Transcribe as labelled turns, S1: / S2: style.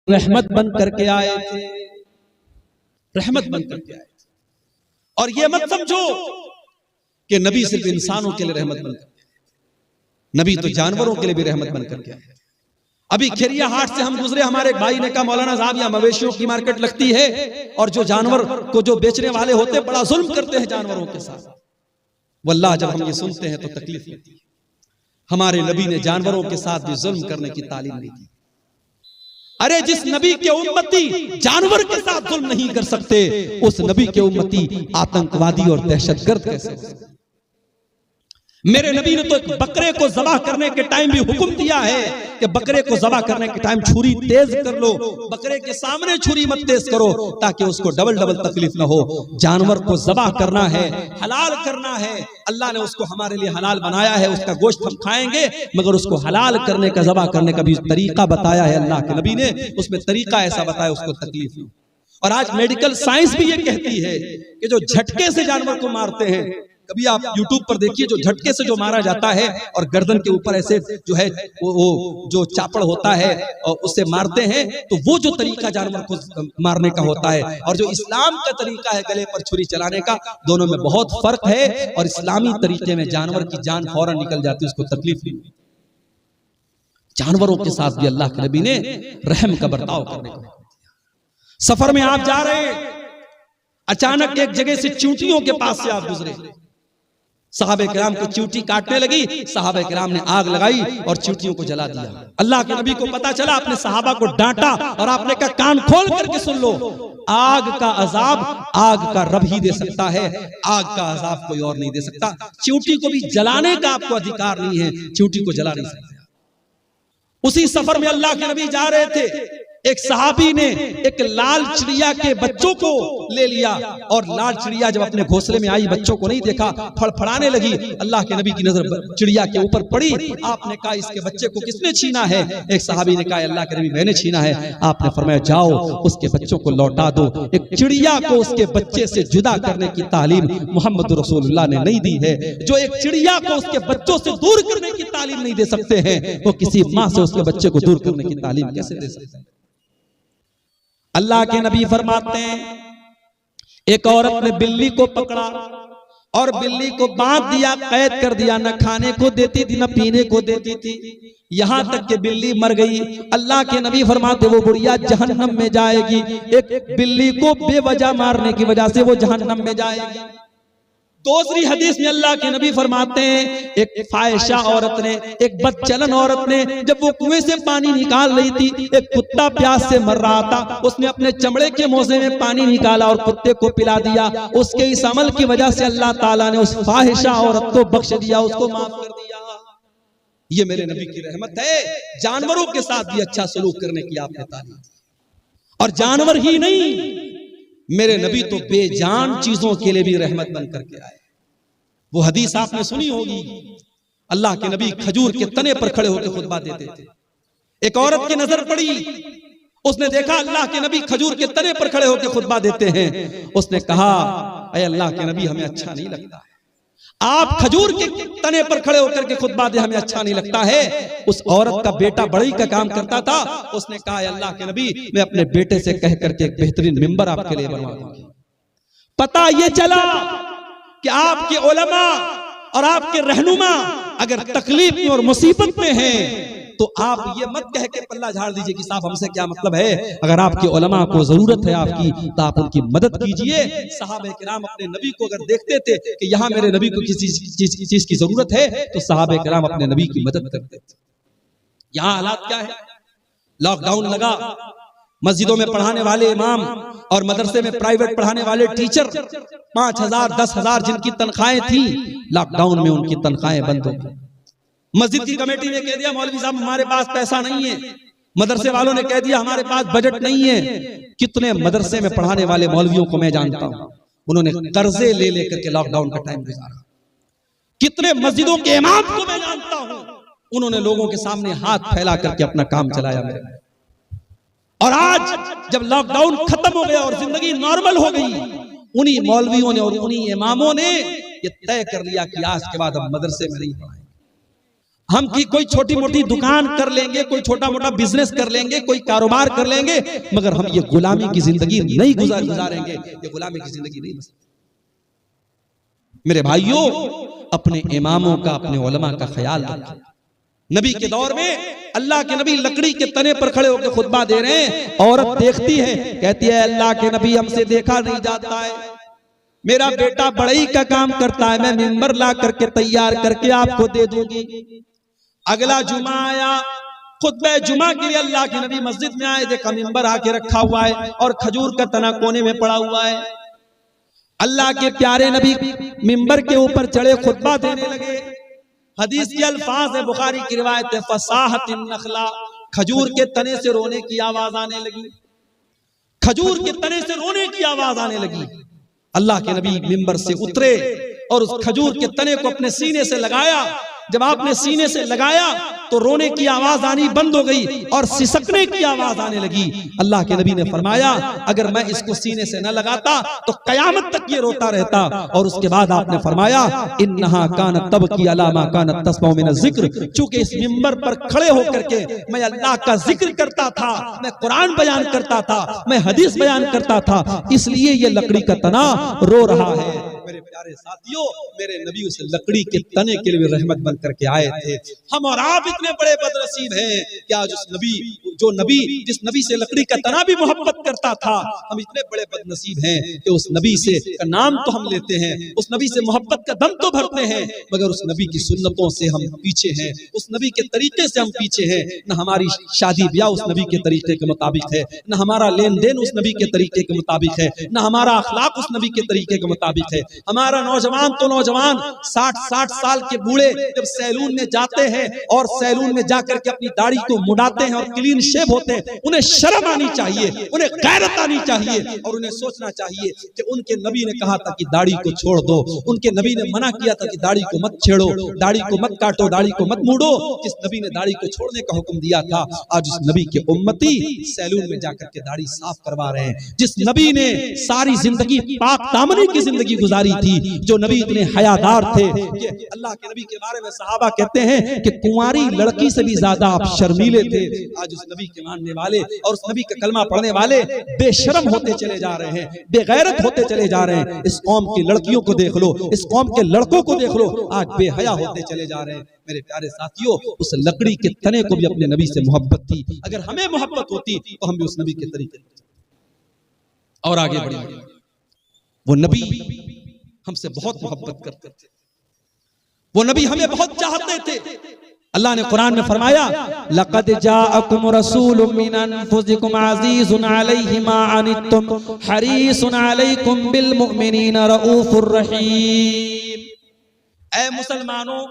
S1: रहमत बन करके आए थे, रहमत बन करके आए थे। और ये मत समझो कि नबी सिर्फ इंसानों के लिए रहमत बन करके आए, नबी तो जानवरों के लिए भी रहमत बन करके आए। अभी खिरिया हाट से हम गुजरे, हमारे एक भाई ने कहा मौलाना साहब यहाँ मवेशियों की मार्केट लगती है और जो जानवर को जो बेचने वाले होते बड़ा जुल्म करते हैं जानवरों के साथ। वल्लाह जब हम ये सुनते हैं तो तकलीफ होती है। हमारे नबी ने जानवरों के साथ भी जुल्म करने की तालीम नहीं दी। अरे जिस नबी के उम्मती जानवर के साथ जुल्म नहीं कर सकते, उस नबी के उम्मती आतंकवादी और दहशतगर्द कैसे हो सकते? मेरे नबी ने तो एक बकरे को ज़बाह करने के टाइम भी हुक्म दिया है कि बकरे को ज़बाह करने के टाइम छुरी तेज कर लो, बकरे के सामने छुरी मत तेज करो ताकि उसको डबल डबल तकलीफ ना हो। जानवर को ज़बाह करना है, हलाल करना है। अल्लाह ने उसको हमारे लिए हलाल बनाया है, उसका गोश्त हम खाएंगे, मगर उसको हलाल करने का, ज़बाह करने का भी तरीका बताया है अल्लाह के नबी ने। उसमें तरीका ऐसा बताया उसको तकलीफ ना। और आज मेडिकल साइंस भी ये कहती है कि जो झटके से जानवर को मारते हैं, कभी आप YouTube पर देखिए, जो झटके से जो मारा जाता है और गर्दन के ऊपर ऐसे जो है वो जो चापड़ होता है और उससे मारते हैं, तो वो जो तरीका जानवर को मारने का होता है और जो इस्लाम का तरीका है गले पर छुरी चलाने का, दोनों में बहुत फर्क है। और इस्लामी तरीके में जानवर की जान फौरन निकल जाती है, उसको तकलीफ नहीं। जानवरों के साथ भी अल्लाह के नबी ने रहम का बर्ताव करने का। सफर में आप जा रहे हैं, अचानक एक जगह से चींटियों के पास से आप गुजरे, सहाबे किराम को चींटी काटने लगी, सहाबे किराम ने आग लगाई और चींटियों को जला दिया। अल्लाह के नबी को पता चला, अपने सहाबा को डांटा और आपने कहा कान खोल करके सुन लो, आग का अजाब आग का रब ही दे सकता है, आग का अजाब कोई और नहीं दे सकता। चींटी को भी जलाने का आपको अधिकार नहीं है, चींटी को जला नहीं सकते। उसी सफर में अल्लाह के नबी जा रहे थे, एक सहाबी ने एक लाल चिड़िया के बच्चों को ले लिया और लाल चिड़िया जब अपने घोंसले में आई, बच्चों को नहीं देखा, फड़फड़ाने लगी। अल्लाह के नबी की नजर चिड़िया के ऊपर पड़ी। आपने कहा इसके बच्चे को किसने छीना है? एक सहाबी ने कहा अल्लाह के नबी मैंने छीना है। आपने फरमाया जाओ उसके बच्चों को लौटा दो। एक चिड़िया को उसके बच्चे से जुदा करने की तालीम मोहम्मद रसूलुल्लाह ने नहीं दी है। जो एक चिड़िया को उसके बच्चों से दूर करने की तालीम नहीं दे सकते हैं, वो किसी माँ से उसके बच्चे को दूर करने की तालीम कैसे दे सकते हैं? अल्लाह के नबी फरमाते हैं, एक औरत ने बिल्ली को पकड़ा और बिल्ली को बांध दिया, कैद कर दिया, न खाने को देती थी न पीने को देती थी, यहां तक कि बिल्ली मर गई। अल्लाह के नबी फरमाते वो बुढ़िया जहन्नम में जाएगी। एक बिल्ली को बेवजह मारने की वजह से वो जहन्नम में जाएगी। दूसरी हदीस में अल्लाह के नबी फरमाते हैं, एक फाहिशा औरत ने, एक बदचलन औरत ने, जब वो कुएं से पानी निकाल रही थी, एक कुत्ता प्यास से मर रहा था, उसने अपने चमड़े के मोजे में पानी निकाला और कुत्ते को पिला दिया। उसके इस अमल की वजह से अल्लाह ताला ने उस फाहिशा औरत को बख्श दिया, उसको माफ कर दिया। ये मेरे नबी की रहमत है। जानवरों के साथ भी अच्छा सलूक करने की आपने तालीम। और जानवर ही नहीं, मेरे नबी तो बेजान चीजों के लिए भी रहमत बन करके आए। वो हदीस आपने सुनी होगी, अल्लाह के नबी खजूर के तने पर खड़े होकर खुतबा देते थे। एक औरत की नजर पड़ी, उसने देखा अल्लाह के नबी खजूर के तने पर खड़े होकर खुतबा देते हैं। उसने कहा अरे अल्लाह के नबी हमें अच्छा नहीं लगता है, आप खजूर के तने पर खड़े होकर के खुतबा दे, हमें अच्छा नहीं लगता है। उस औरत का बेटा बढ़ई का काम करता था, उसने कहा अल्लाह के नबी मैं अपने बेटे से कह करके एक बेहतरीन मिंबर आपके लिए बनवा दूंगी। पता ये चला कि आपके उलमा और आपके रहनुमा अगर तकलीफ में और मुसीबत में हैं तो आप ये मत कह के पल्ला झाड़ दीजिए कि साहब हमसे क्या मतलब है। अगर आपके उलमा को जरूरत है आपकी, तो आप उनकी मदद कीजिए। सहाबे किराम अपने नबी को अगर देखते थे कि यहाँ मेरे नबी को किसी चीज की जरूरत है, तो सहाबे किराम अपने नबी की मदद करते थे। यहाँ हालात क्या है? लॉकडाउन लगा, मस्जिदों में पढ़ाने वाले इमाम और मदरसे में प्राइवेट पढ़ाने वाले टीचर 5,000 10,000 जिनकी तनख्वाहें थी, लॉकडाउन में उनकी तनख्वाहें बंद हो गई। मस्जिद की कमेटी ने कह दिया मौलवी साहब हमारे पास पैसा नहीं है, मदरसे वालों ने कह दिया हमारे पास बजट नहीं है। कितने मदरसे में पढ़ाने वाले मौलवियों को मैं जानता हूं, उन्होंने कर्जे ले लेकर के लॉकडाउन का टाइम गुजारा। कितने मस्जिदों के इमाम को मैं जानता हूं, उन्होंने लोगों के सामने हाथ फैला करके अपना काम चलाया मेरे। और आज जब लॉकडाउन खत्म हो गया और जिंदगी नॉर्मल हो गई, उन्हीं मौलवियों ने और उन्हीं इमामों ने ये तय कर लिया कि आज के बाद हम मदरसे में नहीं पढ़ाएंगे, हम की कोई छोटी मोटी दुकान कर लेंगे, कोई छोटा मोटा बिजनेस कर लेंगे, कोई कारोबार कर लेंगे, मगर हम ये गुलामी की जिंदगी नहीं गुजारेंगे, ये गुलामी की जिंदगी नहीं। मेरे भाइयों, अपने इमामों का, अपने उलमा का ख्याल रखें। नबी के दौर में अल्लाह के नबी लकड़ी के तने पर खड़े होकर खुतबा दे रहे हैं। औरत देखती है, कहती है अल्लाह के नबी हमसे देखा नहीं जाता है, मेरा बेटा बढ़ई का काम करता है, मैं मिंबर ला करके तैयार करके आपको दे दूंगी। अगला जुमा आया, खुतबे जुमा के लिए अल्लाह के नबी मस्जिद में आए, देखा मिंबर आके रखा हुआ है और खजूर का तना कोने में पड़ा हुआ है। अल्लाह के प्यारे नबी मिंबर के ऊपर चढ़े, खुतबा देने लगे। हदीस के अल्फाज है, बुखारी की रिवायत है, फसाहतिन नखला, खजूर के तने से रोने की आवाज आने लगी, खजूर के तने से रोने की आवाज आने लगी। अल्लाह के नबी मिंबर से उतरे और उस खजूर के तने को अपने सीने से लगाया। जब आपने सीने से लगाया तो रोने की आवाज आनी बंद हो गई और सिसकने की आवाज आने लगी। अल्लाह के नबी ने फरमाया अगर मैं इसको सीने से न लगाता तो कयामत तक ये रोता रहता। और उसके बाद आपने फरमाया इन्नहा कानत तबकी अला मा कानत तस्मउ मिन ज़िक्र, चूंकि इस मिंबर पर खड़े होकर के मैं अल्लाह का जिक्र करता था, मैं कुरान बयान करता था, मैं हदीस बयान करता था, इसलिए ये लकड़ी का तना रो रहा है। मेरे प्यारे साथियों, मेरे नबी उस लकड़ी के तने के लिए रहमत बन करके आए थे। हम और आप इतने बड़े बदनसीब हैं कि आज उस नबी, जो नबी जिस नबी से लकड़ी का तना भी मोहब्बत करता था, हम इतने बड़े बदनसीब हैं कि उस नबी से का नाम तो हम लेते हैं, उस नबी से मोहब्बत का दम तो भरते हैं, मगर उस नबी की सुन्नतों से हम पीछे हैं, उस नबी के तरीके से हम पीछे हैं। न हमारी शादी ब्याह उस नबी के तरीके के मुताबिक है, न हमारा लेन देन उस नबी के तरीके के मुताबिक है, न हमारा अखलाक उस नबी के तरीके के मुताबिक है। हमारा नौजवान तो नौजवान 60 साल के बूढ़े जब सैलून में जाते हैं और सैलून में जाकर के अपनी दाढ़ी को मुड़ाते हैं और क्लीन शेव होते हैं, उन्हें शर्म आनी चाहिए, उन्हें गैरत आनी चाहिए और उन्हें सोचना चाहिए कि उनके नबी ने कहा था कि दाढ़ी को छोड़ दो, उनके नबी ने मना किया था कि दाढ़ी को मत छेड़ो, दाढ़ी को मत काटो, दाढ़ी को मत मूड़ो। जिस नबी ने दाढ़ी को छोड़ने का हुक्म दिया था, आज उस नबी के उम्मती सैलून में जाकर के दाढ़ी साफ करवा रहे हैं। जिस नबी ने सारी जिंदगी पाक दामनी की जिंदगी गुजारी थी, जो नबी इतने हयादार थे कि अल्लाह के नबी के बारे में सहाबा कहते हैं कि कुंवारी लड़की से भी ज्यादा आप शर्मीले थे। आज उस नबी के मानने वाले और उस नबी का कलमा पढ़ने वाले बेशर्म होते चले जा रहे हैं, बेगैरत होते चले जा रहे हैं। इस कौम की लड़कियों को देख लो, इस कौम के लड़कों को देख लो, आज बेहया होते चले जा रहे हैं। मेरे प्यारे साथियों, उस लकड़ी के तने को भी अपने नबी से मोहब्बत थी। अगर हमें मोहब्बत होती तो हम भी उस नबी के तरीके और आगे बढ़े। वो नबी हमसे बहुत मोहब्बत करते थे, वो नबी हमें बहुत चाहते थे। अल्लाह ने कुरान में फरमाया लक़द जाअकुम रसूलुम मिन अनफुसिकुम अज़ीज़ुन अलैहि मा अनित्तुम हरीसुन अलैकुम बिल मुमिनीना रऊफुर रहीम। ऐ मुसलमानों,